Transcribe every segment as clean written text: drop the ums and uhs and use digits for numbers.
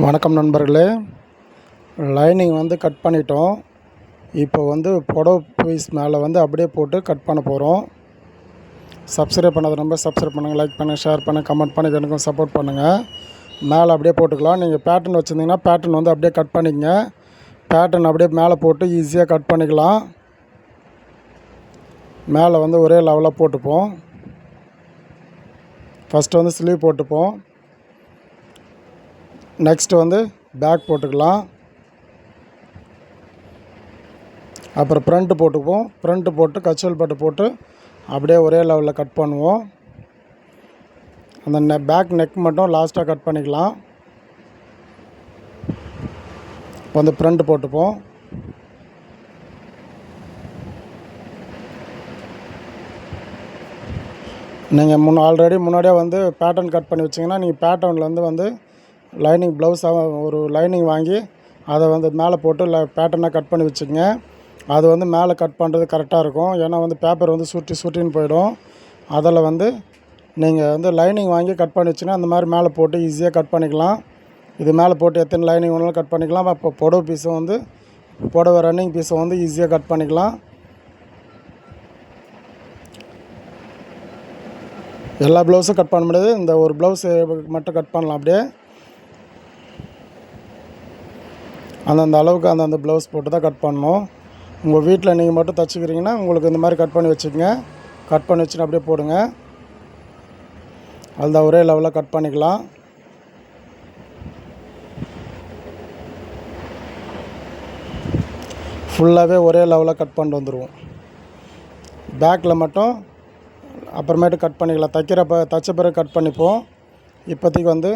வணக்கம் நண்பர்களே. லைனிங் வந்து கட் பண்ணிட்டோம். இப்போ வந்து புடவை பீஸ் மேலே வந்து அப்படியே போட்டு கட் பண்ண போகிறோம். சப்ஸ்கிரைப் பண்ணாத நம்பர் சப்ஸ்கிரைப் பண்ணுங்கள், லைக் பண்ணுங்கள், ஷேர் பண்ணுங்கள், கமெண்ட் பண்ணி எனக்கும் சப்போர்ட் பண்ணுங்கள். மேலே அப்படியே போட்டுக்கலாம். நீங்கள் பேட்டர்ன் வச்சுருந்தீங்கன்னா பேட்டர்ன் வந்து அப்படியே கட் பண்ணிக்கங்க. பேட்டர்ன் அப்படியே மேலே போட்டு ஈஸியாக கட் பண்ணிக்கலாம். மேலே வந்து ஒரே லெவலாக போட்டுப்போம். ஃபஸ்ட்டு வந்து ஸ்லீவ் போட்டுப்போம். நெக்ஸ்ட்டு வந்து பேக் போட்டுக்கலாம். அப்புறம் ஃப்ரண்ட்டு போட்டுப்போம். ஃப்ரண்ட்டு போட்டு கச்சல் பட்டு போட்டு அப்படியே ஒரே லெவலில் கட் பண்ணுவோம். அந்த பேக் நெக் மட்டும் லாஸ்ட்டாக கட் பண்ணிக்கலாம். இப்போ வந்து ஃப்ரண்ட்டு போட்டுப்போம். நீங்கள் ஆல்ரெடி முன்னாடியே வந்து பேட்டர்ன் கட் பண்ணி வச்சிங்கன்னா நீங்கள் பேட்டர்ன்லேருந்து வந்து லைனிங் ப்ளவுஸாக ஒரு லைனிங் வாங்கி அதை வந்து மேலே போட்டு பேட்டர்னாக கட் பண்ணி வச்சுக்கங்க. அது வந்து மேலே கட் பண்ணுறது கரெக்டாக இருக்கும். ஏன்னா வந்து பேப்பர் வந்து சுட்டின்னு போயிடும். அதில் வந்து நீங்கள் வந்து லைனிங் வாங்கி கட் பண்ணி வச்சுன்னா அந்த மாதிரி மேலே போட்டு ஈஸியாக கட் பண்ணிக்கலாம். இது மேலே போட்டு எத்தனை லைனிங் வேணாலும் கட் பண்ணிக்கலாம். அப்போ புடவை பீஸும் வந்து புடவை ரன்னிங் பீஸை வந்து ஈஸியாக கட் பண்ணிக்கலாம். எல்லா ப்ளவுஸும் கட் பண்ண முடியாது. இந்த ஒரு ப்ளவுஸு மட்டும் கட் பண்ணலாம். அப்படியே அந்தந்த அளவுக்கு அந்தந்த ப்ளவுஸ் போட்டு தான் கட் பண்ணணும். உங்கள் வீட்டில் நீங்கள் மட்டும் தைச்சிக்கிறீங்கன்னா உங்களுக்கு இந்த மாதிரி கட் பண்ணி வச்சுக்கோங்க. கட் பண்ணி வச்சுன்னு அப்படியே போடுங்க. அதுதான் ஒரே லெவலில் கட் பண்ணிக்கலாம். ஃபுல்லாகவே ஒரே லெவலில் கட் பண்ணிட்டு வந்துடுவோம். பேக்கில் மட்டும் அப்புறமேட்டு கட் பண்ணிக்கலாம். தைச்ச பிறகு கட் பண்ணிப்போம். இப்போதைக்கு வந்து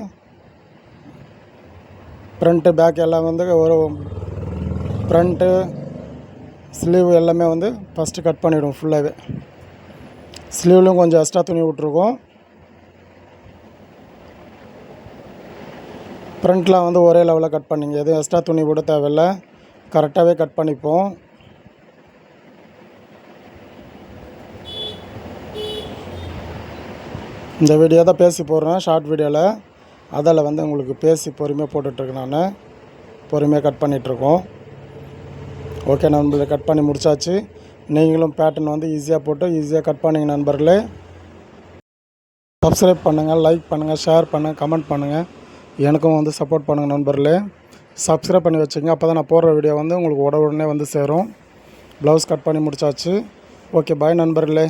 ஃப்ரண்ட்டு பேக் எல்லாம் வந்து ஒரு ஃப்ரண்ட்டு ஸ்லீவ் எல்லாமே வந்து ஃபஸ்ட்டு கட் பண்ணிவிடுவோம். ஃபுல்லாகவே ஸ்லீவ்லையும் கொஞ்சம் எக்ஸ்ட்ரா துணி விட்ருக்கோம். ஃப்ரண்ட்லாம் வந்து ஒரே லெவலில் கட் பண்ணிங்க. எதுவும் எக்ஸ்ட்ரா துணி போட தேவையில்லை. கரெக்டாகவே கட் பண்ணிப்போம். இந்த வீடியோ தான் பேசி போடுறேன், ஷார்ட் வீடியோவில். அதில் வந்து உங்களுக்கு பேசி பொறுமையாக போட்டுட்ருக்கேன். நான் பொறுமையாக கட் பண்ணிகிட்ருக்கோம். ஓகே நண்பர்களே, கட் பண்ணி முடிச்சாச்சு. நீங்களும் பேட்டர்ன் வந்து ஈஸியாக போட்டு ஈஸியாக கட் பண்ணிங்க நண்பர்களே. சப்ஸ்கிரைப் பண்ணுங்கள், லைக் பண்ணுங்கள், ஷேர் பண்ணுங்கள், கமெண்ட் பண்ணுங்கள். எனக்கும் வந்து சப்போர்ட் பண்ணுங்கள் நண்பர்களே. சப்ஸ்கிரைப் பண்ணி வச்சுங்க. அப்போ தான் நான் போடுற வீடியோ வந்து உங்களுக்கு உடனே வந்து சேரும். ப்ளவுஸ் கட் பண்ணி முடிச்சாச்சு. ஓகே, பாய் நண்பர்களே.